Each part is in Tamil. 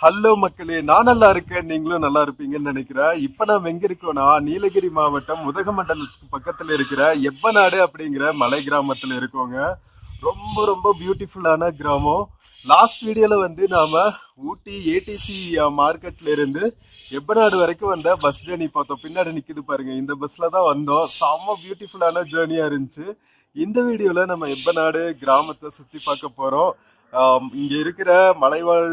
ஹலோ மக்களே, நான் நல்லா இருக்கேன், நீங்களும் நல்லா இருப்பீங்கன்னு நினைக்கிறேன். இப்ப நாம எங்க இருக்கோம்னா நீலகிரி மாவட்டம் உதகமண்டலத்துக்கு பக்கத்துல இருக்கிற எப்பநாடு அப்படிங்கிற மலை கிராமத்துல இருக்கோங்க. ரொம்ப ரொம்ப பியூட்டிஃபுல்லான கிராமம். லாஸ்ட் வீடியோல வந்து நாம ஊட்டி ஏடிசி மார்க்கெட்ல இருந்து எப்பநாடு வரைக்கும் வந்த பஸ் ஜேர்னி பார்த்தோம். பின்னாடி நிக்குது பாருங்க, இந்த பஸ்ல தான் வந்தோம். செம்ம பியூட்டிஃபுல்லான ஜேர்னியா இருந்துச்சு. இந்த வீடியோல நம்ம எப்பநாடு கிராமத்தை சுத்தி பார்க்க போறோம். இங்க இருக்கிற மலைவாழ்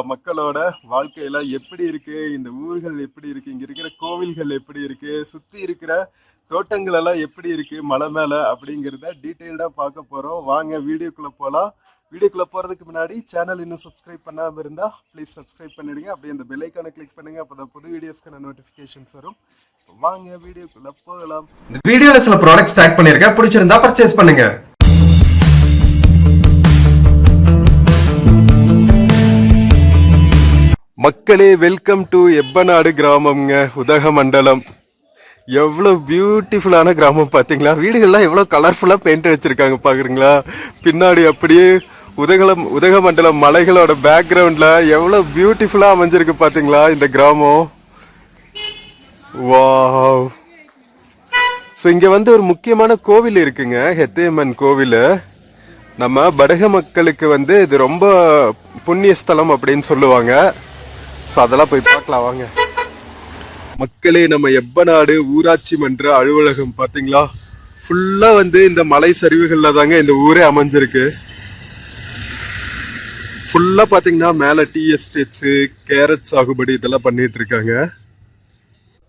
மக்களோட வாழ்க்கையில எப்படி இருக்கு, இந்த ஊர்கள் எப்படி இருக்கு, இங்க இருக்கிற கோவில்கள் எப்படி இருக்கு, சுத்தி இருக்கிற தோட்டங்கள் எல்லாம் எப்படி இருக்கு மலை மேல அப்படிங்கிறத டீட்டெயில்டா பார்க்க போறோம். வாங்க வீடியோக்குள்ள போலாம். வீடியோக்குள்ள போறதுக்கு முன்னாடி சேனல் இன்னும் சப்ஸ்கிரைப் பண்ணாம இருந்தா ப்ளீஸ் சப்ஸ்கிரைப் பண்ணிடுங்க. அப்படியே அந்த பெல் ஐக்கானை கிளிக் பண்ணுங்க, அப்பதான் புது வீடியோஸ்க்கான நோட்டிபிகேஷன்ஸ் வரும். வாங்க வீடியோக்குள்ள போகலாம். இந்த வீடியோல சில ப்ராடக்ட்ஸ் டேக் பண்ணிருக்கேன், பிடிச்சிருந்தா பர்ச்சேஸ் பண்ணுங்க. மக்களே, வெல்கம் டு எப்பநாடு கிராமம்ங்க, உதகமண்டலம். எவ்வளவு பியூட்டிஃபுல்லான கிராமம் பாத்தீங்களா? வீடுகள்லாம் எவ்வளவு கலர்ஃபுல்லா பெயிண்ட் வச்சிருக்காங்க பாக்குறீங்களா? பின்னாடி அப்படியே உதகமண்டலம் மலைகளோட பேக்ரவுண்ட்ல எவ்வளவு பியூட்டிஃபுல்லா அமைஞ்சிருக்கு பாத்தீங்களா இந்த கிராமம். வாவ். ஸோ இங்க வந்து ஒரு முக்கியமான கோவில் இருக்குங்க, ஹெத்தையம்மன் கோவில். நம்ம படக மக்களுக்கு வந்து இது ரொம்ப புண்ணிய ஸ்தலம் அப்படின்னு சொல்லுவாங்க. ஸோ அதெல்லாம் போய் பார்க்கலாம் வாங்க. மக்களே, நம்ம எப்பநாடு ஊராட்சி மன்ற அலுவலகம் பாத்தீங்களா? ஃபுல்லா வந்து இந்த மலை சரிவுகள்ல தாங்க இந்த ஊரே அமைஞ்சிருக்கு. ஃபுல்லா பாத்தீங்கன்னா மேல டீ எஸ்டேட்ஸ், கேரட் சாகுபடி இதெல்லாம் பண்ணிட்டு இருக்காங்க.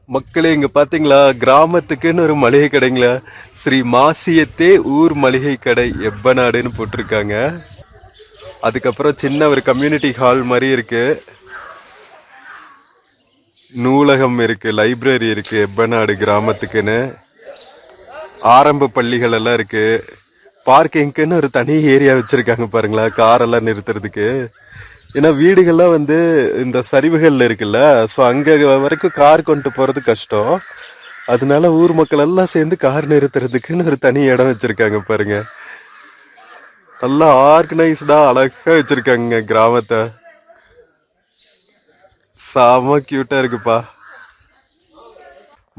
மக்களே, இங்க பாத்தீங்களா கிராமத்துக்குன்னு ஒரு மளிகை கடைங்களா, ஸ்ரீ மாசியத்தே ஊர் மளிகை கடை எப்பநாடுன்னு போட்டிருக்காங்க. அதுக்கப்புறம் சின்ன ஒரு கம்யூனிட்டி ஹால் மாதிரி இருக்கு, நூலகம் இருக்கு, லைப்ரரி இருக்கு, எப்பநாடு கிராமத்துக்குன்னு ஆரம்ப பள்ளிகள் எல்லாம் இருக்கு. பார்க்கிங்க்குன்னு ஒரு தனி ஏரியா வச்சிருக்காங்க பாருங்களா, காரெல்லாம் நிறுத்துறதுக்கு. ஏன்னா வீடுகள்லாம் வந்து இந்த சரிவுகள்ல இருக்குல்ல, ஸோ அங்க வரைக்கும் கார் கொண்டு போறது கஷ்டம். அதனால ஊர் மக்கள் எல்லாம் சேர்ந்து கார் நிறுத்துறதுக்குன்னு ஒரு தனி இடம் வச்சிருக்காங்க பாருங்க. நல்லா ஆர்கனைஸ்டா அழகா வச்சிருக்காங்க கிராமத்தை. செம கியூட்டா இருக்குப்பா.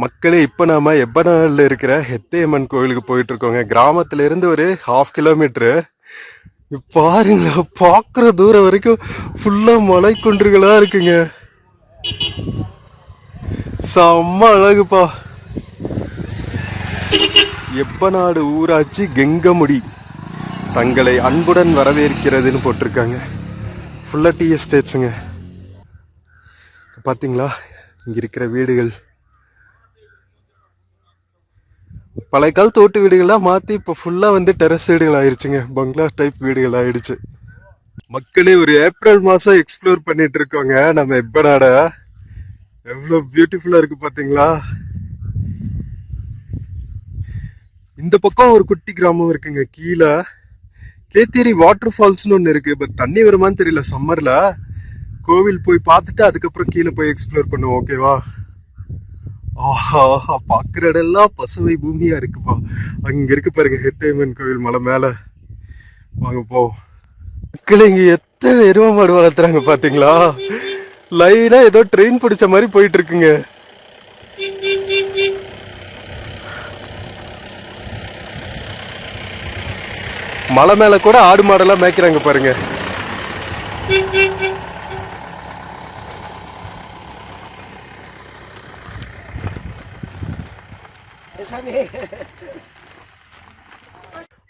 மக்களே, இப்ப நாம எப்பநாடுல இருக்கிற ஹெத்தையம்மன் கோவிலுக்கு போயிட்டு இருக்கோங்க. கிராமத்துல இருந்து ஒரு 1/2 கிலோமீட்டரு. பாருங்களா, பாக்குற தூரம் வரைக்கும் ஃபுல்லா மலை குன்றுகளா இருக்குங்க. செம்ம அழகுப்பா. எப்பநாடு ஊராட்சி கெங்கமுடி தங்களை அன்புடன் வரவேற்கிறதுன்னு போட்டிருக்காங்க. ஃபுல்லா டீ எஸ்டேட்ஸுங்க. பாத்தீங்களா இங்க இருக்கிற வீடுகள் பழைய காலத்து ஓட்டு வீடுகள்லாம் மாத்தி இப்ப ஃபுல்லா வந்து டெரஸ் வீடுகள் ஆயிடுச்சுங்க, பங்களா டைப் வீடுகள் ஆயிடுச்சு. மக்களே, ஒரு ஏப்ரல் மாசம் எக்ஸ்ப்ளோர் பண்ணிட்டு இருக்கோங்க நம்ம எப்பநாட. எவ்வளவு பியூட்டிஃபுல்லா இருக்கு பாத்தீங்களா? இந்த பக்கம் ஒரு குட்டி கிராமம் இருக்குங்க, கீழே கேத்தேரி வாட்டர் ஃபால்ஸ்னு ஒண்ணு இருக்கு. பட் தண்ணி வருமானு தெரியல சம்மர்ல. கோவில் போய் பார்த்துட்டு அதுக்கப்புறம் கீழே போய் எக்ஸ்ப்ளோர் பண்ணுவோம், ஓகேவா? ஆஹா, பாக்குற இடம்லாம் பசுமை பூமியா இருக்குப்பா. அங்க இருக்கு பாருங்க ஹெத்தையம்மன் கோவில் மலை மேல. வாங்க போ. மக்கள், இங்க எத்தனை எரும மாடு வளர்த்துறாங்க பாத்தீங்களா? லைனா ஏதோ ட்ரெயின் பிடிச்ச மாதிரி போயிட்டு இருக்குங்க. மலை மேல கூட ஆடு மாடெல்லாம் மேய்க்கிறாங்க பாருங்க.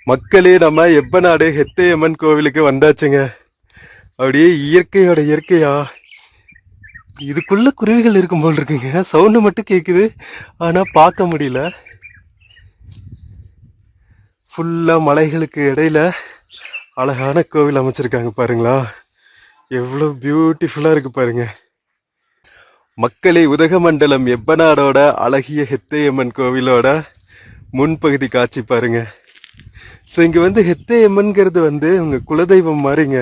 மக்களே, நம்ம எப்பநாடு ஹெத்தையம்மன் கோவிலுக்கு வந்தாச்சுங்க. அப்படியே இயற்கையோட இயற்கையா இதுக்குள்ள குருவிகள் இருக்கும் போல் இருக்குங்க. சவுண்டு மட்டும் கேக்குது, ஆனா பார்க்க முடியல. ஃபுல்லா மலைகளுக்கு இடையில அழகான கோவில் அமைச்சிருக்காங்க பாருங்களா. எவ்வளவு பியூட்டிஃபுல்லா இருக்கு பாருங்க. மக்களே, உதகமண்டலம் எப்பநாடோட அழகிய ஹெத்தையம்மன் கோவிலோட முன்பகுதி காட்சி பாருங்க. ஸோ இங்க வந்து ஹெத்தையம்மன்கிறது வந்து உங்க குலதெய்வம் மாதிரிங்க.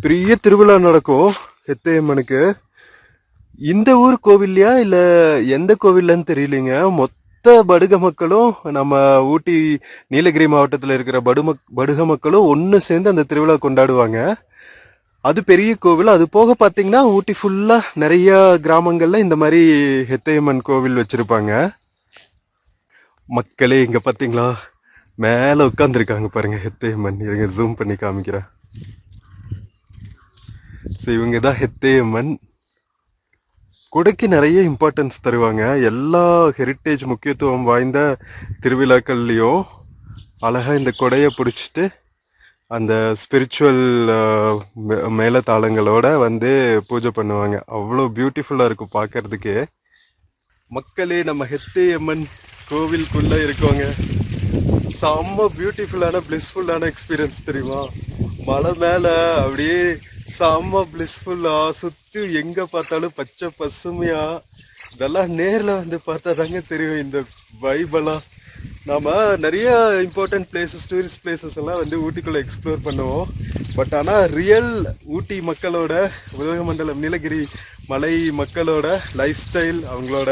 பெரிய திருவிழா நடக்கும் ஹெத்தையம்மனுக்கு. இந்த ஊர் கோவில்லையா இல்ல எந்த கோவில்லன்னு தெரியலீங்க. மொத்த படுக மக்களும் நம்ம ஊட்டி நீலகிரி மாவட்டத்தில் இருக்கிற படுக மக்களும் ஒன்று சேர்ந்து அந்த திருவிழா கொண்டாடுவாங்க. அது பெரிய கோவில். அது போக பாத்தீங்கன்னா ஊட்டி ஃபுல்லா நிறைய கிராமங்கள்ல இந்த மாதிரி ஹெத்தையம்மன் கோவில் வச்சிருப்பாங்க. மக்களே இங்க பாத்தீங்களா மேல உட்கார்ந்துருக்காங்க பாருங்க ஹெத்தையம்மன். இருங்க ஜூம் பண்ணி காமிக்கிறேன். ஸோ இவங்க தான் ஹெத்தையம்மன். கொடைக்கு நிறைய இம்பார்ட்டன்ஸ் தருவாங்க. எல்லா ஹெரிட்டேஜ் முக்கியத்துவம் வாய்ந்த திருவிழாக்கள்லையும் அழகா இந்த கொடையை பிடிச்சிட்டு அந்த ஸ்பிரிச்சுவல் மேலதாளங்களோட வந்து பூஜை பண்ணுவாங்க. அவ்வளோ பியூட்டிஃபுல்லாக இருக்கும் பார்க்கறதுக்கு. மக்களே நம்ம ஹெத்தையம்மன் கோவிலுக்குள்ள இருக்கவங்க செம்ம பியூட்டிஃபுல்லான பிளிஸ்ஃபுல்லான எக்ஸ்பீரியன்ஸ் தெரியுமா? மலை மேல அப்படியே செம்ம பிளிஸ்ஃபுல்லா, சுத்தி எங்க பார்த்தாலும் பச்சை பசுமையா. இதெல்லாம் நேர்ல வந்து பார்த்தா தாங்க தெரியும் இந்த வைபெல்லாம். நாம நிறைய இம்பார்ட்டன்ட் பிளேசஸ், டூரிஸ்ட் பிளேசஸ் எல்லாம் வந்து ஊட்டிக்குள்ள எக்ஸ்ப்ளோர் பண்ணுவோம். பட் ஆனா ரியல் ஊட்டி மக்களோட, உதகமண்டலம் நீலகிரி மலை மக்களோட லைஃப் ஸ்டைல், அவங்களோட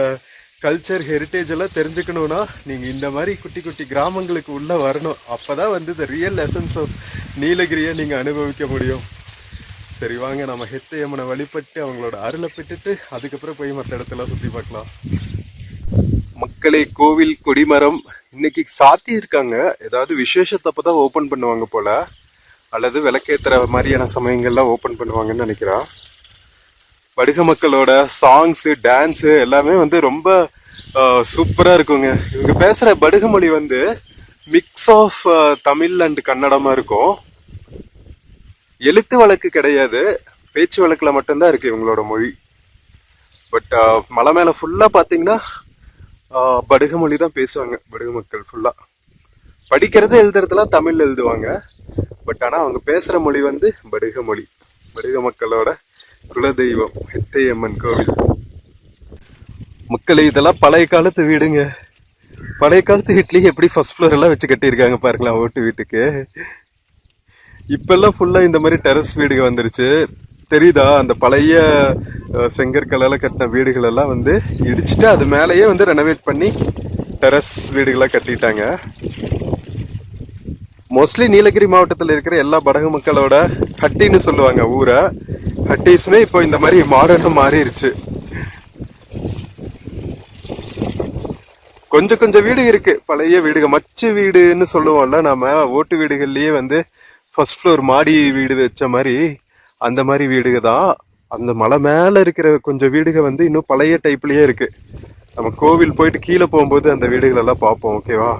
கல்ச்சர், ஹெரிட்டேஜ் எல்லாம் தெரிஞ்சுக்கணும்னா நீங்க இந்த மாதிரி குட்டி குட்டி கிராமங்களுக்கு உள்ள வரணும். அப்பதான் வந்து இந்த ரியல் எசன்ஸ் ஆஃப் நீலகிரியை நீங்க அனுபவிக்க முடியும். சரி வாங்க நம்ம ஹெத்தையம்மனை வழிபட்டு அவங்களோட அருளை பெற்றுட்டு அதுக்கப்புறம் போய் மற்ற இடத்துல சுத்தி பார்க்கலாம். மக்களே, கோவில் கொடிமரம் இன்னைக்கு சாத்தி இருக்காங்க. ஏதாவது விசேஷத்தப்பதான் ஓபன் பண்ணுவாங்க போல, அல்லது விளக்கேத்துற மாதிரியான சமயங்கள்லாம் ஓபன் பண்ணுவாங்கன்னு நினைக்கிறேன். படுக மக்களோட சாங்ஸு, டான்ஸு எல்லாமே வந்து ரொம்ப சூப்பராக இருக்குங்க. இவங்க பேசுகிற படுக மொழி வந்து மிக்ஸ் ஆஃப் தமிழ் அண்ட் கன்னடமாக இருக்கும். எழுத்து வழக்கு கிடையாது, பேச்சு வழக்கில் மட்டும்தான் இருக்கு இவங்களோட மொழி. பட் மலை மேலே ஃபுல்லாக பார்த்தீங்கன்னா படுக மொழி தான் பேசுவாங்க படுக மக்கள் ஃபுல்லாக. படிக்கிறது எழுதுறதுலாம் தமிழ் எழுதுவாங்க. பட் ஆனால் அவங்க பேசுகிற மொழி வந்து படுக மொழி. படுக மக்களோட குலதெய்வம் ஹெத்தையம்மன் கோவில். மக்களே, இதெல்லாம் பழைய காலத்து வீடுங்க. பழைய காலத்து வீட்லயே எப்படி ஃபர்ஸ்ட் ஃப்ளோர் எல்லாம் வச்சு கட்டியிருக்காங்க பாருங்களா ஓட்டு வீட்டுக்கு. இப்பெல்லாம் ஃபுல்லா இந்த மாதிரி டெரஸ் வீடுகள் வந்துருச்சு. தெரியுதா? அந்த பழைய செங்கற்களால கட்டின வீடுகள் எல்லாம் வந்து இடிச்சுட்டு அது மேலேயே வந்து ரெனோவேட் பண்ணி டெரஸ் வீடுகளா கட்டிட்டாங்க. மோஸ்ட்லி நீலகிரி மாவட்டத்தில் இருக்கிற எல்லா படகு மக்களோட ஹட்டின்னு சொல்லுவாங்க ஊரை. ஹட்டீஸ்மே இப்போ இந்த மாதிரி மாடர்னா மாறிடுச்சு. கொஞ்சம் கொஞ்சம் வீடு இருக்கு, பழைய வீடுகள், மச்சு வீடுன்னு சொல்லுவோம்ல நாம. ஓட்டு வீடுகள்லயே வந்து ஃபர்ஸ்ட் ஃப்ளோர் மாடி வீடு வச்ச மாதிரி அந்த மாதிரி வீடுக தான். அந்த மலை மேல இருக்கிற கொஞ்சம் வீடுக வந்து இன்னும் பழைய டைப்லயே இருக்கு. நம்ம கோவில் போயிட்டு கீழே போகும்போது அந்த வீடுகள் எல்லாம் பார்ப்போம். ஓகேவா?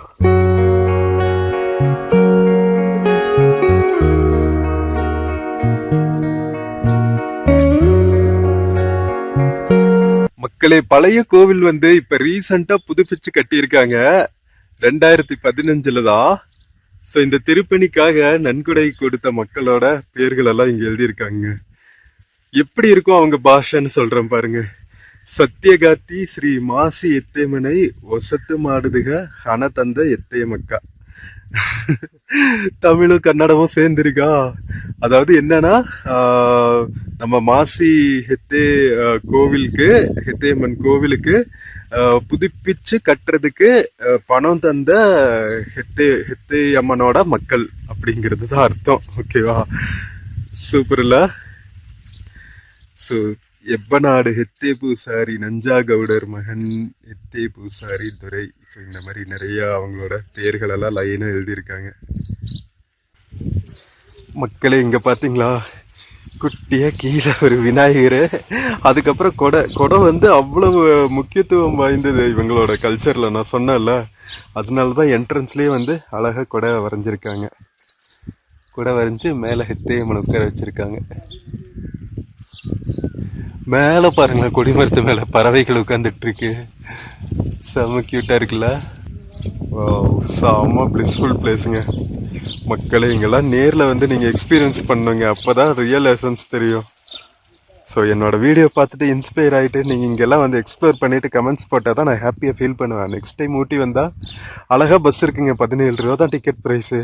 மக்களே, பழைய கோவில் வந்து இப்ப ரீசெண்டா புதுப்பிச்சு கட்டியிருக்காங்க. 2015 தான். ஸோ இந்த திருப்பணிக்காக நன்கொடை கொடுத்த மக்களோட பேர்கள் எல்லாம் இங்க எழுதியிருக்காங்க. எப்படி இருக்கும் அவங்க பாஷைன்னு சொல்றேன் பாருங்க. சத்தியகாத்தி ஸ்ரீ மாசி எத்தையமனை ஒசத்து மாடுதுக ஹன தந்த எத்தையமக்கா. தமிழும் கன்னடமும் சேர்ந்துருக்கா. அதாவது என்னன்னா, நம்ம மாசி கோவிலுக்கு, ஹெத்தையம்மன் கோவிலுக்கு புதுப்பிச்சு கட்டுறதுக்கு பணம் தந்த ஹெத்தையம்மனோட மக்கள் அப்படிங்கிறது தான் அர்த்தம். ஓகேவா? சூப்பர்ல. ஸோ எப்பநாடு ஹெத்தே பூசாரி நஞ்சா கவுடர் மகன் ஹெத்தே பூசாரி துரை. ஸோ இந்த மாதிரி நிறைய அவங்களோட பெயர்கள் எல்லாம் லைனாக எழுதியிருக்காங்க. மக்களே, இங்க பாத்தீங்களா குட்டியா கீழே ஒரு விநாயகர். அதுக்கப்புறம் கொடை வந்து அவ்வளவு முக்கியத்துவம் வாய்ந்தது இவங்களோட கல்ச்சர்ல. நான் சொன்னேன்ல, அதனாலதான் என்ட்ரன்ஸ்லயே வந்து அழகா கொடை வரைஞ்சிருக்காங்க. கொடை வரைஞ்சு மேல ஹெத்தையம்மன் உட்கார வச்சிருக்காங்க. மேல பாருங்களேன், கொடிமரத்து மேல பறவைகள் உட்கார்ந்துட்டு இருக்கு. செம்ம கியூட்டா இருக்குல்ல. செம்ம பிளிஸ்ஃபுல் பிளேஸுங்க. மக்களே, இங்கெல்லாம் நேரில் வந்து நீங்கள் எக்ஸ்பீரியன்ஸ் பண்ணுங்க, அப்போ தான் ரியல் எசன்ஸ் தெரியும். ஸோ என்னோட வீடியோ பார்த்துட்டு இன்ஸ்பயர் ஆகிட்டு நீங்கள் இங்கெல்லாம் வந்து எக்ஸ்ப்ளோர் பண்ணிவிட்டு கமெண்ட்ஸ் போட்டால் தான் நான் ஹாப்பியாக ஃபீல் பண்ணுவேன். நெக்ஸ்ட் டைம் ஊட்டி வந்தால் அழகாக பஸ் இருக்குங்க, 17 ரூபா தான் டிக்கெட் ப்ரைஸு.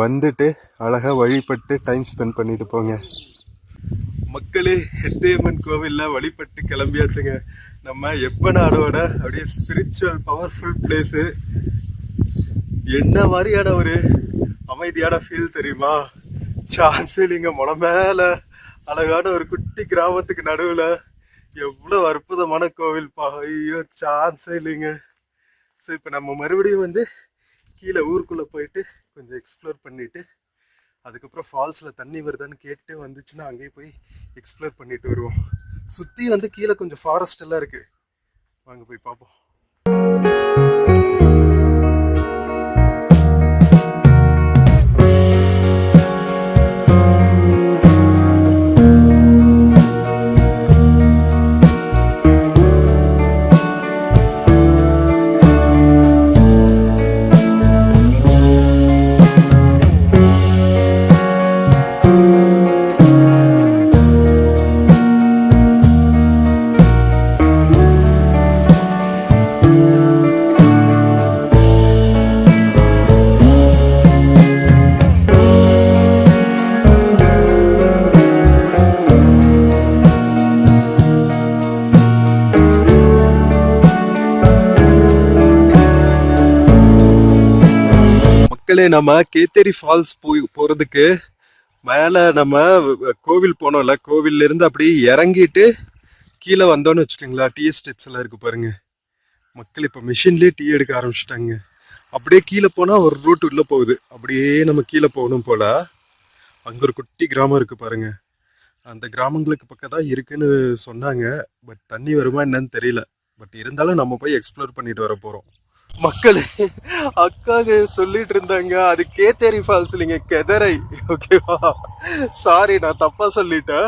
வந்துட்டு அழகாக வழிபட்டு டைம் ஸ்பெண்ட் பண்ணிட்டு போங்க. மக்களே, ஹெத்தையம்மன் கோவிலில் வழிபட்டு கிளம்பியாச்சுங்க. நம்ம எப்பநாடோட அப்படியே ஸ்பிரிச்சுவல் பவர்ஃபுல் பிளேஸு. என்ன மாதிரியான ஒரு அமைதியான ஃபீல் தெரியுமா? சான்ஸ் இல்லைங்க. மலை மேல அழகான ஒரு குட்டி கிராமத்துக்கு நடுவுல எவ்வளவு அற்புதமான கோவில்ப்பா. ஐயோ, சான்ஸே இல்லைங்க. ஸோ இப்போ நம்ம மறுபடியும் வந்து கீழே ஊருக்குள்ள போயிட்டு கொஞ்சம் எக்ஸ்ப்ளோர் பண்ணிட்டு அதுக்கப்புறம் ஃபால்ஸ்ல தண்ணி வருதான்னு கேட்டு வந்துச்சுன்னா அங்கேயே போய் எக்ஸ்ப்ளோர் பண்ணிட்டு வருவோம். சுத்தி வந்து கீழே கொஞ்சம் ஃபாரஸ்ட் எல்லாம் இருக்கு. வாங்க போய் பார்ப்போம். மக்களே, நம்ம கேத்தேரி ஃபால்ஸ் போறதுக்கு மேல நம்ம கோவில் போனோம்ல, கோவில்ல இருந்து அப்படி இறங்கிட்டு கீழே வந்தோம்னு வச்சுக்கோங்களா, டீ எஸ்டேட்ஸ் எல்லாம் இருக்கு பாருங்க. மக்கள் இப்ப மிஷின்லயே டீ எடுக்க ஆரம்பிச்சிட்டாங்க. அப்படியே கீழே போனா ஒரு ரூட் உள்ள போகுது. அப்படியே நம்ம கீழே போகணும் போல. அங்க ஒரு குட்டி கிராமம் இருக்கு பாருங்க. அந்த கிராமங்களுக்கு பக்கம் தான் இருக்குன்னு சொன்னாங்க. பட் தண்ணி வருமா என்னன்னு தெரியல. பட் இருந்தாலும் நம்ம போய் எக்ஸ்ப்ளோர் பண்ணிட்டு வர போறோம். மக்களே, அக்காங்க சொல்லிட்டு இருந்தாங்க அது கேத்தேரி ஃபால்ஸ் இல்லைங்க, கெதரை. ஓகேவா, சாரி நான் தப்பா சொல்லிட்டேன்.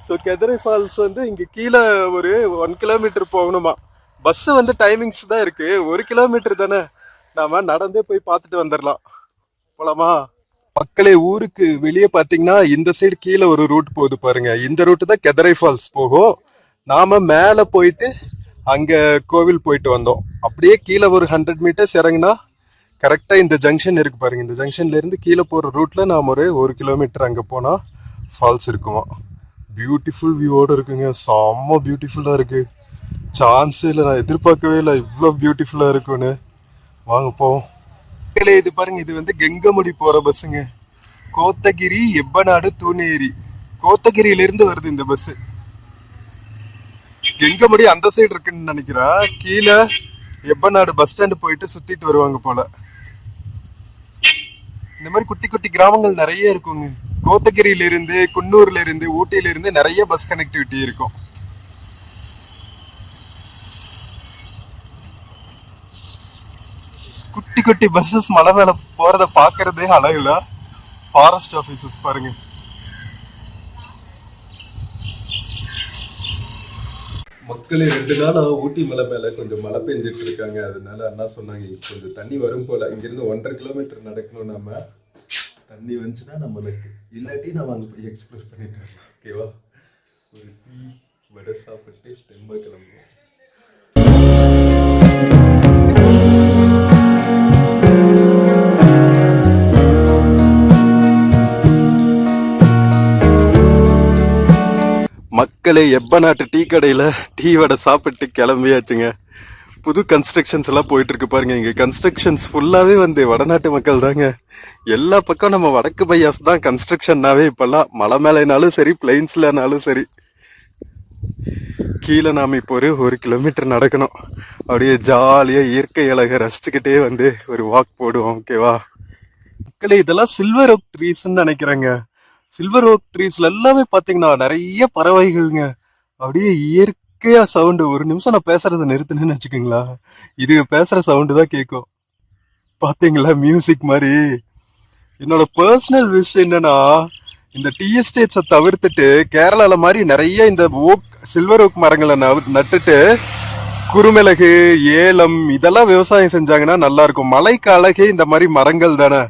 ஸோ கெதரை ஃபால்ஸ் வந்து இங்க கீழே ஒரு 1 கிலோமீட்டர் போகணுமா. பஸ் வந்து டைமிங்ஸ் தான் இருக்கு. 1 கிலோமீட்டர் தானே, நாம நடந்தே போய் பார்த்துட்டு வந்துடலாம். போலாமா மக்களே? ஊருக்கு வெளியே பாத்தீங்கன்னா இந்த சைடு கீழே ஒரு ரூட் போகுது பாருங்க. இந்த ரூட்டு தான் கெதரை ஃபால்ஸ் போகும். நாம மேல போயிட்டு அங்க கோவில் போயிட்டு வந்தோம். அப்படியே கீழே ஒரு 100 மீட்டர்ஸ் இறங்கினா கரெக்டா இந்த ஜங்ஷன் இருக்கு பாருங்க. இந்த ஜங்ஷன்ல இருந்து கீழே போற ரூட்ல நாம ஒரு 1 கிலோமீட்டர் அங்க போனா ஃபால்ஸ் இருக்குமா. பியூட்டிஃபுல் வியூவோட இருக்குங்க. செம்ம பியூட்டிஃபுல்லா இருக்கு. சான்ஸ் இல்லை, நான் எதிர்பார்க்கவே இல்லை இவ்வளவு பியூட்டிஃபுல்லா இருக்குன்னு. வாங்க போவோம். இது பாருங்க, இது வந்து கெங்கமுடி போற பஸ்ஸுங்க. கோத்தகிரி, எப்பநாடு, தூணேரி. கோத்தகிரியில இருந்து வருது இந்த பஸ். கெங்கமுடி அந்த சைடு இருக்குன்னு நினைக்கிறேன். கீழே எப்பநாடு பஸ் ஸ்டாண்டு போயிட்டு சுத்திட்டு வருவாங்க போல. இந்த மாதிரி குட்டி குட்டி கிராமங்கள் நிறைய இருக்குங்க. கோத்தகிரியில இருந்து, குன்னூர்ல இருந்து, ஊட்டியில இருந்து நிறைய பஸ் கனெக்டிவிட்டி இருக்கும். குட்டி குட்டி பஸ்ஸஸ் மலை மேல போறத பாக்குறதே அழகுல. ஃபாரஸ்ட் ஆபீசர்ஸ் பாருங்க. மக்களே, 2 நாள் ஊட்டி மலை மேல கொஞ்சம் மழை பெஞ்சிட்டு இருக்காங்க. அதனால அண்ணா சொன்னாங்க கொஞ்சம் தண்ணி வரும் போல. இங்கிருந்து 1.5 கிலோமீட்டர் நடக்கணும். நம்ம தண்ணி வந்துச்சுன்னா நம்மளுக்கு, இல்லாட்டி நம்ம அங்கே போய் எக்ஸ்ப்ளோர் பண்ணிட்டு வரலாம். ஓகேவா, ஒரு டீ வடை சாப்பிட்டு தெம்பா கிளம்புவோம். மக்களே, எப்பநாட்டு டீ கடையில டீ வடை சாப்பிட்டு கிளம்பியாச்சுங்க. புது கன்ஸ்ட்ரக்ஷன்ஸ் எல்லாம் போயிட்டு இருக்கு பாருங்க. இங்க கன்ஸ்ட்ரக்ஷன்ஸ் ஃபுல்லாவே வந்து வடநாட்டு மக்கள் தாங்க. எல்லா பக்கம் நம்ம வடக்கு பையாஸ் தான் கன்ஸ்ட்ரக்ஷன்னாவே இப்பெல்லாம். மலை மேலனாலும் சரி, பிளைன்ஸ்லனாலும் சரி. கீழே நாம இப்போ ஒரு 1 கிலோமீட்டர் நடக்கணும். அப்படியே ஜாலியா இயற்கை அழகை ரசிச்சுக்கிட்டே வந்து ஒரு வாக் போடுவோம். ஓகேவா மக்களே, இதெல்லாம் சில்வர் ஓக் ட்ரீஸ்ன்னு நினைக்கிறேங்க. சில்வர் ஓக் ட்ரீஸ்ல எல்லாமே பாத்தீங்கன்னா நிறைய பறவைகள்ங்க. அப்படியே இயற்கையா சவுண்டு. ஒரு நிமிஷம் நான் பேசுறதை நிறுத்தினேன்னு வச்சுக்கோங்களா, இது பேசுற சவுண்டு தான் கேட்கும். பாத்தீங்களா, மியூசிக் மாதிரி. என்னோட பர்சனல் விஷயம் என்னன்னா, இந்த டீ எஸ்டேட்ஸை தவிர்த்துட்டு கேரளால மாதிரி நிறைய இந்த ஓக், சில்வர் ஓக் மரங்களை நட்டுட்டு குறுமிளகு, ஏலம் இதெல்லாம் விவசாயம் செஞ்சாங்கன்னா நல்லா இருக்கும். மலைக்கு அழகே இந்த மாதிரி மரங்கள் தானே.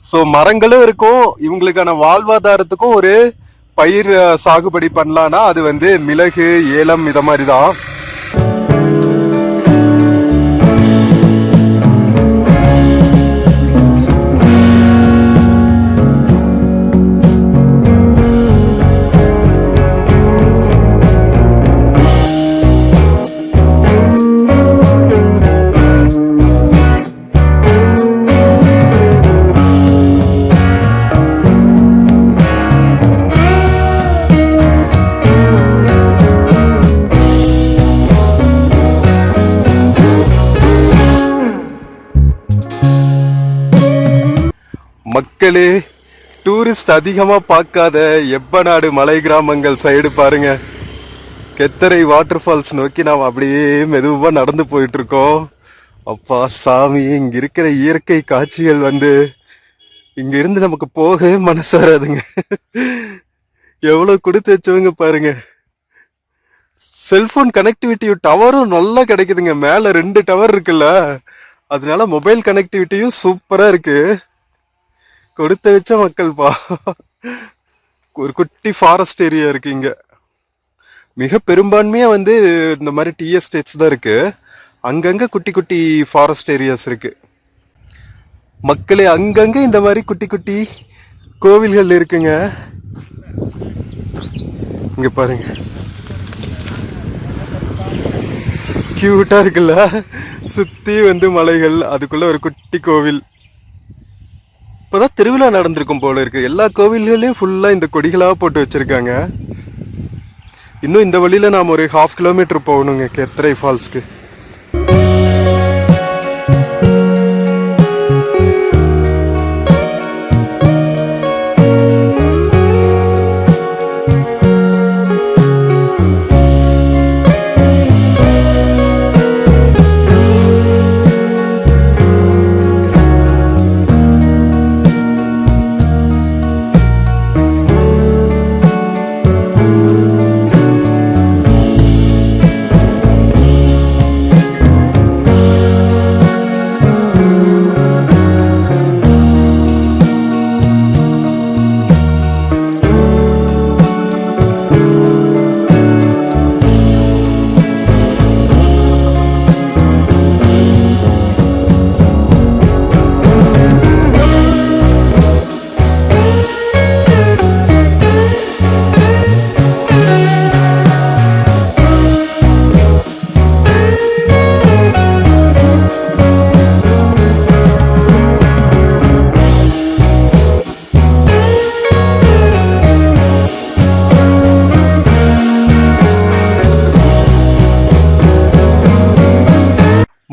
ஸோ மரங்களும் இருக்கும், இவங்களுக்கான வாழ்வாதாரத்துக்கும் ஒரு பயிர் சாகுபடி பண்ணலான்னா அது வந்து மிளகு, ஏலம் இத மாதிரி தான். மக்களே, டூரிஸ்ட் அதிகமா பார்க்காத எப்பநாடு மலை கிராமங்கள் சைடு பாருங்க. கெத்தரை வாட்டர் ஃபால்ஸ் நோக்கி நாம் அப்படியே மெதுவா நடந்து போயிட்டு இருக்கோம். அப்பா சாமி, இங்க இருக்கிற இயற்கை காட்சிகள் வந்து இங்க இருந்து நமக்கு போகவே மனசு வராதுங்க. எவ்வளவு கொடுத்து வச்சவங்க பாருங்க. செல்போன் கனெக்டிவிட்டி டவரும் நல்லா கிடைக்குதுங்க. மேல 2 டவர் இருக்குல்ல, அதனால மொபைல் கனெக்டிவிட்டியும் சூப்பரா இருக்கு. கொடுத்து வச்ச மக்கள் பா. ஒரு குட்டி ஃபாரஸ்ட் ஏரியா இருக்கு இங்க. மிக பெரும்பான்மையா வந்து இந்த மாதிரி டீ எஸ்டேட்ஸ் தான் இருக்கு. அங்கங்க குட்டி குட்டி ஃபாரஸ்ட் ஏரியாஸ் இருக்கு. மக்களே, அங்கங்க இந்த மாதிரி குட்டி குட்டி கோவில்கள் இருக்குங்க. இங்க பாருங்க, கியூட்டா இருக்குல்ல. சுத்தி வந்து மலைகள், அதுக்குள்ள ஒரு குட்டி கோவில். இப்பதான் திருவிழா நடந்திருக்கும் போல இருக்கு. எல்லா கோவில்களையும் ஃபுல்லா இந்த கொடிகளா போட்டு வச்சிருக்காங்க. இன்னும் இந்த வழியில நாம ஒரு 1/2 கிலோமீட்டர் போகணுங்க கெத்தரை ஃபால்ஸ்க்கு.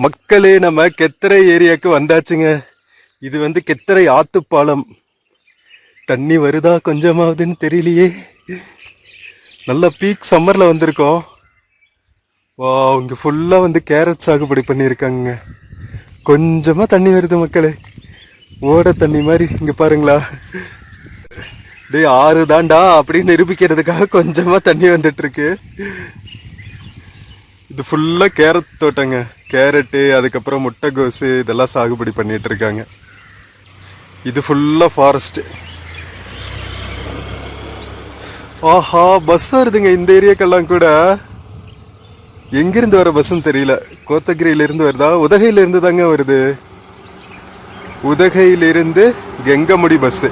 மக்களே, நம்ம கெத்தரை ஏரியாக்கு வந்தாச்சுங்க. இது வந்து கெத்தரை ஆத்துப்பாலம். தண்ணி வருதா கொஞ்சமாவதுன்னு தெரியலையே. நல்ல பீக் சம்மர்ல வந்திருக்கோம். வா, இங்க ஃபுல்லா வந்து கேரட் சாகுபடி பண்ணியிருக்காங்க. கொஞ்சமா தண்ணி வருது மக்களே, ஓட தண்ணி மாதிரி. இங்க பாருங்களா, டேய் ஆறு தாண்டா அப்படின்னு நிரூபிக்கிறதுக்காக கொஞ்சமா தண்ணி வந்துட்டு இருக்கு. இது ஃபுல்லா கேரட் தோட்டங்க. கேரட்டு, அதுக்கப்புறம் முட்டைகோசு, இதெல்லாம் சாகுபடி பண்ணிட்டு இருக்காங்க. இது ஃபுல்லா ஃபாரஸ்ட். ஆஹா, பஸ் வருதுங்க இந்த ஏரியாக்கெல்லாம் கூட. எங்கிருந்து வர பஸ்ன்னு தெரியல. கோத்தகிரியில இருந்து வருதா, உதகையில இருந்து தாங்க வருது. உதகையிலிருந்து கெங்கமுடி பஸ்.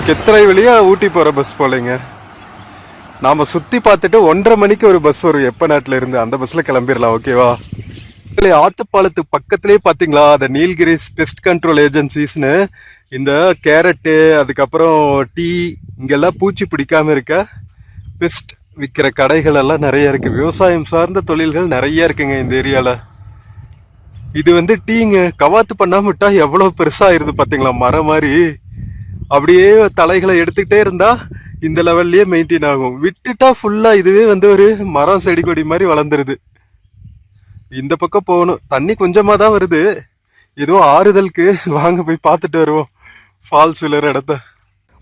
கெத்தரை வழியா ஊட்டி போற பஸ் போலங்க. நாம சுத்தி பார்த்துட்டு 1:30 மணிக்கு ஒரு பஸ் வரும் எப்பநாட்டுல இருந்து. அந்த பஸ்ல கிளம்பிடலாம். ஓகேவா? ஆத்துப்பாலத்துக்கு பக்கத்திலே பாத்தீங்களா, அந்த நீல்கிரிஸ் பெஸ்ட் கண்ட்ரோல் ஏஜென்சிஸ்னு இந்த கேரட்டு, அதுக்கப்புறம் டீ, இங்கெல்லாம் பூச்சி பிடிக்காம இருக்க பெஸ்ட் விற்கிற கடைகள் எல்லாம் நிறைய இருக்கு. விவசாயம் சார்ந்த தொழில்கள் நிறைய இருக்குங்க இந்த ஏரியால. இது வந்து டீங்க. கவாத்து பண்ணாம விட்டா எவ்வளவு பெருசாயிருது பாத்தீங்களா, மரம் மாதிரி. அப்படியே தலைகளை எடுத்துக்கிட்டே இருந்தா இந்த லெவல்லயே மெயின்டைன் ஆகும். விட்டுட்டா ஃபுல்லா இதுவே வந்து ஒரு மரம் செடி கொடி மாதிரி வளர்ந்துருது. இந்த பக்கம் போகணும். தண்ணி கொஞ்சமா தான் வருது. ஏதோ ஆறுதலுக்கு வாங்க போய் பார்த்துட்டு வருவோம் ஃபால்ஸ் விழுற இடத்த.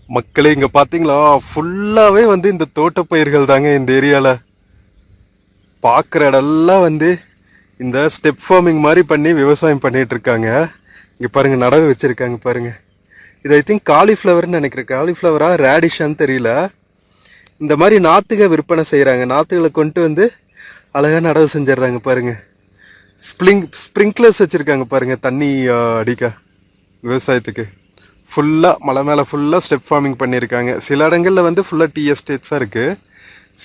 மக்களே, இங்க பாத்தீங்களா, ஃபுல்லாவே வந்து இந்த தோட்டப்பயிர்கள் தாங்க இந்த ஏரியால. பாக்குற இடம்லாம் வந்து இந்த ஸ்டெப் ஃபார்மிங் மாதிரி பண்ணி விவசாயம் பண்ணிட்டு இருக்காங்க. இங்க பாருங்க, நடவு வச்சிருக்காங்க பாருங்க. இது ஐ திங்க் காலிஃப்ளவர்னு நினைக்கிறேன். காலிஃப்ளவரா ரேடிஷான்னு தெரியல. இந்த மாதிரி நாத்துக விற்பனை செய்கிறாங்க. நாத்துகளை கொண்டு வந்து அழகாக நடவு செஞ்சிடறாங்க பாருங்க. ஸ்ப்ரிங்க்லர்ஸ் வச்சுருக்காங்க பாருங்க, தண்ணி அடிக்க விவசாயத்துக்கு. ஃபுல்லாக மலை மேலே ஃபுல்லாக ஸ்டெப் ஃபார்மிங் பண்ணியிருக்காங்க. சில இடங்களில் வந்து ஃபுல்லாக டீ எஸ்டேட்ஸாக இருக்குது.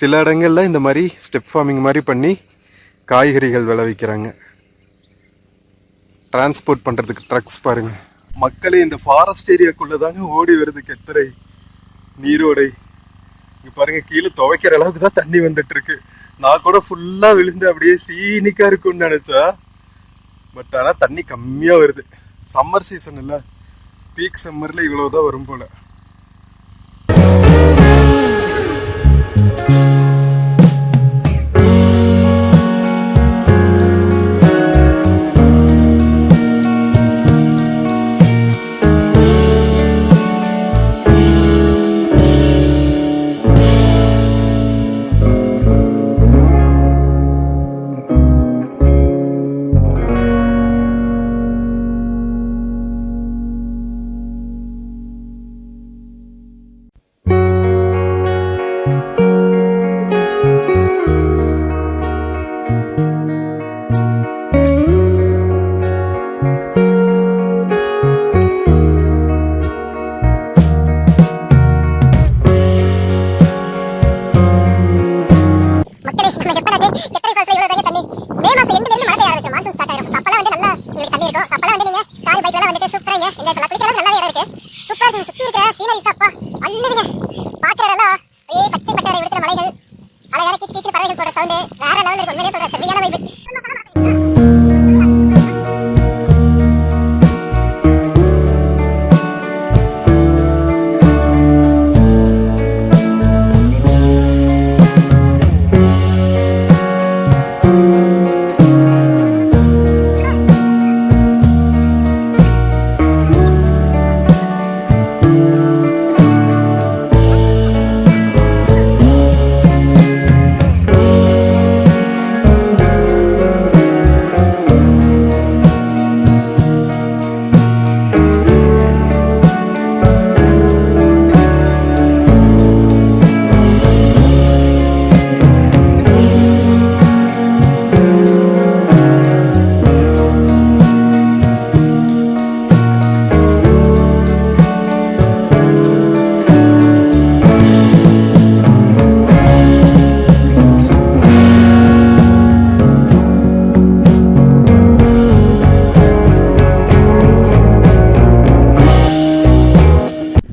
சில இடங்களில் இந்த மாதிரி ஸ்டெப் ஃபார்மிங் மாதிரி பண்ணி காய்கறிகள் விளைவிக்கிறாங்க. டிரான்ஸ்போர்ட் பண்ணுறதுக்கு ட்ரக்ஸ் பாருங்க. மக்களே, இந்த ஃபாரஸ்ட் ஏரியாக்குள்ள தாங்க ஓடி வருது கெத்தரை நீரோடை. இங்க பாருங்க, கீழே துவைக்கிற அளவுக்கு தான் தண்ணி வந்துட்டு இருக்கு. நான் கூட ஃபுல்லா விழுந்து அப்படியே சீனிக்கா இருக்கும்னு நினைச்சா பட் ஆனால் தண்ணி கம்மியாக வருது. சம்மர் சீசன் இல்லை, பீக் சம்மரில் இவ்வளோதான் வரும் போல.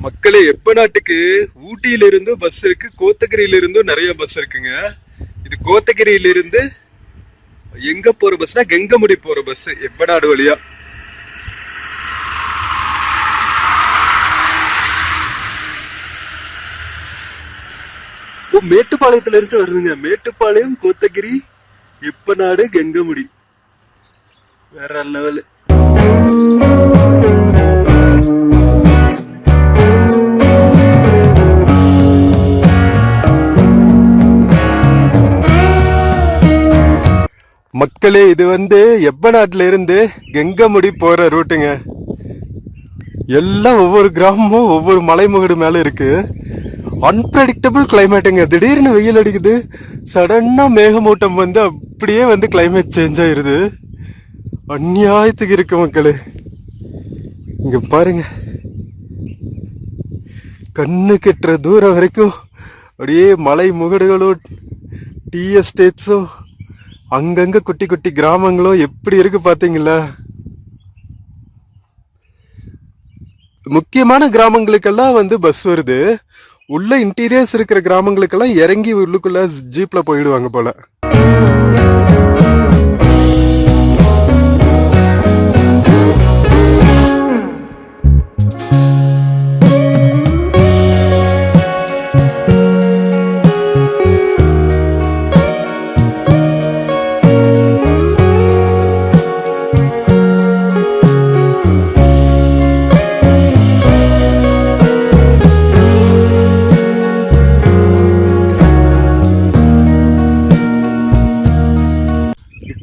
மக்களே, எப்பநாட்டுக்கு ஊட்டியில இருந்து பஸ் இருக்கு, கோத்தகிரியில இருந்தும் நிறைய பஸ் இருக்குங்க. இது கோத்தகிரியில இருந்து எங்க போற பஸ்னா கெங்கமுடி போற பஸ், எப்பநாடு வழியா. மேட்டுப்பாளையத்துல இருந்து வருதுங்க. மேட்டுப்பாளையம், கோத்தகிரி, எப்பநாடு, கெங்கமுடி. வேற லெவல். மக்களே, இது எப்பநாட்டுல இருந்து கெங்கமுடி போற ரூட்டுங்க. எல்லாம் ஒவ்வொரு கிராமமும் ஒவ்வொரு மலைமுகடு மேல இருக்கு. அன்பிரடிக்டபிள் கிளைமேட்டுங்க. திடீர்னு வெயில் அடிக்குது, சடனா மேகமூட்டம் அப்படியே கிளைமேட் சேஞ்ச் ஆயிருது. அநியாயத்துக்கு இருக்கு மக்களே. இங்க பாருங்க, கண்ணு கெட்டுற தூரம் வரைக்கும் அப்படியே மலை முகடுகளும் டீ எஸ்டேட்ஸும் அங்கங்க குட்டி குட்டி கிராமங்களும் எப்படி இருக்கு பாத்தீங்களா? முக்கியமான கிராமங்களுக்கெல்லாம் பஸ் வருது. உள்ள இன்டீரியர்ஸ் இருக்கிற கிராமங்களுக்கெல்லாம் இறங்கி உள்ளுக்குள்ள ஜீப்ல போயிடுவாங்க போல.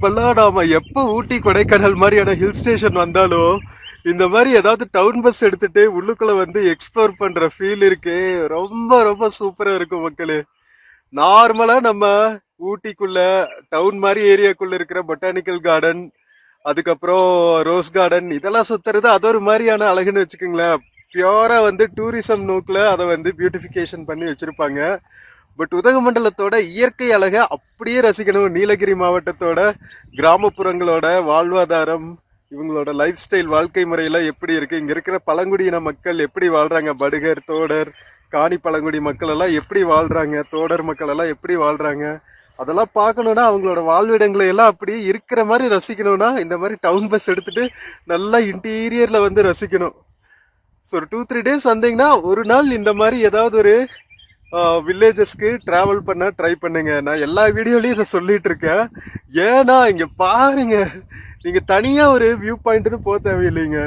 இப்பெல்லாம் நாம எப்ப ஊட்டி கொடைக்கானல் மாதிரியான ஹில் ஸ்டேஷன் வந்தாலும் இந்த மாதிரி ஏதாவது டவுன் பஸ் எடுத்துட்டு உள்ளுக்குள்ள எக்ஸ்ப்ளோர் பண்ற ஃபீல் இருக்கு. ரொம்ப ரொம்ப சூப்பரா இருக்கும் மக்களே. நார்மலா நம்ம ஊட்டிக்குள்ள டவுன் மாதிரி ஏரியாக்குள்ள இருக்கிற பொட்டானிக்கல் கார்டன், அதுக்கப்புறம் ரோஸ் கார்டன், இதெல்லாம் சுத்துறது அது ஒரு மாதிரியான அழகுன்னு வச்சுக்கோங்களேன். பியூரா டூரிசம் நோக்கில் அதை பியூட்டிஃபிகேஷன் பண்ணி வச்சிருப்பாங்க. பட் உதகமண்டலத்தோட இயற்கை அழகை அப்படியே ரசிக்கணும். நீலகிரி மாவட்டத்தோட கிராமப்புறங்களோட வாழ்வாதாரம், இவங்களோட லைஃப் ஸ்டைல், வாழ்க்கை முறையில எப்படி இருக்கு, இங்க இருக்கிற பழங்குடியின மக்கள் எப்படி வாழ்றாங்க, படுகர், தோடர், காணி பழங்குடி மக்கள் எல்லாம் எப்படி வாழ்றாங்க, தோடர் மக்கள் எல்லாம் எப்படி வாழ்றாங்க, அதெல்லாம் பார்க்கணும்னா அவங்களோட வாழ்விடங்களை எல்லாம் அப்படியே இருக்கிற மாதிரி ரசிக்கணும்னா இந்த மாதிரி டவுன் பஸ் எடுத்துட்டு நல்லா இன்டீரியர்ல வந்து ரசிக்கணும். ஸோ ஒரு 2-3 டேஸ் வந்தீங்கன்னா ஒரு நாள் இந்த மாதிரி ஏதாவது ஒரு வில்லேஜஸ்க்கு டிராவல் பண்ண ட்ரை பண்ணுங்க. நான் எல்லா வீடியோலயும் இதை சொல்லிட்டு இருக்கேன். ஏன்னா இங்க பாருங்க, நீங்க தனியா ஒரு வியூ பாயிண்ட்னு போக தேவையில்லைங்க.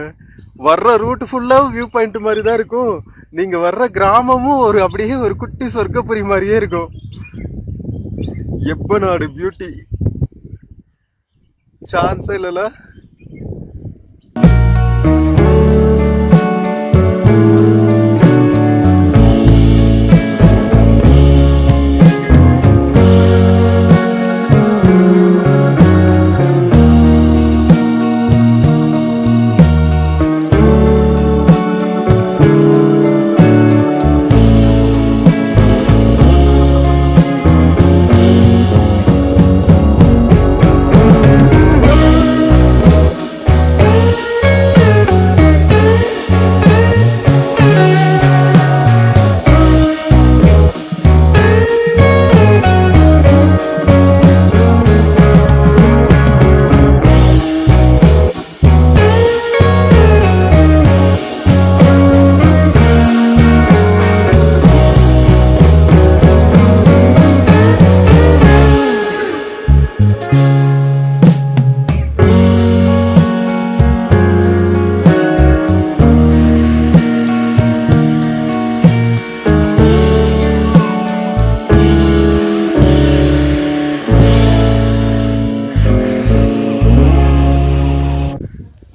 வர்ற ரூட் ஃபுல்லா வியூ பாயிண்ட் மாதிரி தான் இருக்கும். நீங்க வர்ற கிராமமும் ஒரு அப்படியே ஒரு குட்டி சொர்க்கப்புரி மாதிரியே இருக்கும். எப்பநாடு பியூட்டி சான்ஸே இல்லல.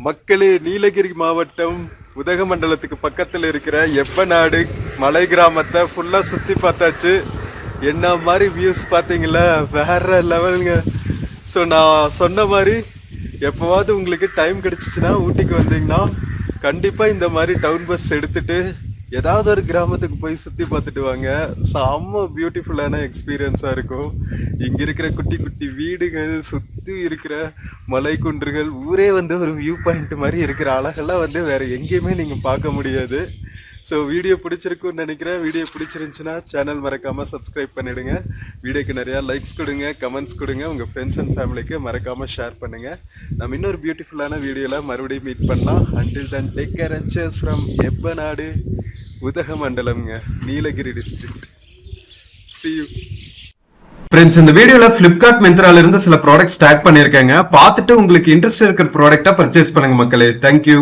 மக்களே, நீலகிரி மாவட்டம் உதகமண்டலத்துக்கு பக்கத்தில் இருக்கிற எப்பநாடு மலை கிராமத்தை ஃபுல்லாக சுற்றி பார்த்தாச்சு. என்ன மாதிரி வியூஸ் பார்த்தீங்களா, வேற லெவலுங்க. ஸோ நான் சொன்ன மாதிரி எப்போவாவது உங்களுக்கு டைம் கிடச்சிச்சின்னா ஊட்டிக்கு வந்தீங்கன்னா கண்டிப்பாக இந்த மாதிரி டவுன் பஸ் எடுத்துட்டு ஏதாவது ஒரு கிராமத்துக்கு போய் சுற்றி பார்த்துட்டு வாங்க. செம்ம பியூட்டிஃபுல்லான எக்ஸ்பீரியன்ஸாக இருக்கும். இங்கே இருக்கிற குட்டி குட்டி வீடுகள், சுற்றி இருக்கிற மலை குன்றுகள், ஊரே வந்து ஒரு வியூ பாயிண்ட் மாதிரி இருக்கிற அழகெல்லாம் வந்து வேற எங்கேயுமே நீங்கள் பார்க்க முடியாது. ஸோ வீடியோ பிடிச்சிருக்குன்னு நினைக்கிறேன். வீடியோ பிடிச்சிருந்துச்சுன்னா சேனல் மறக்காமல் சப்ஸ்கிரைப் பண்ணிவிடுங்க. வீடியோக்கு நிறையா லைக்ஸ் கொடுங்க, கமெண்ட்ஸ் கொடுங்க. உங்கள் ஃப்ரெண்ட்ஸ் அண்ட் ஃபேமிலிக்கு மறக்காமல் ஷேர் பண்ணுங்கள். நம்ம இன்னொரு பியூட்டிஃபுல்லான வீடியோவில் மறுபடியும் மீட் பண்ணலாம். Until then take care and cheers from Eppanadu உதகமண்டலம்ங்க, Nilgiri district. See you. Friends, இந்த வீடியோல பிளிப்கார்ட் மிந்த்ரால இருந்து சில ப்ராடக்ட்ஸ் டேக் பண்ணிருக்கேங்க. பார்த்துட்டு உங்களுக்கு இன்ட்ரெஸ்ட் இருக்கிற ப்ராடக்ட்டா பர்ச்சேஸ் பண்ணுங்க மக்களே. தேங்க்யூ.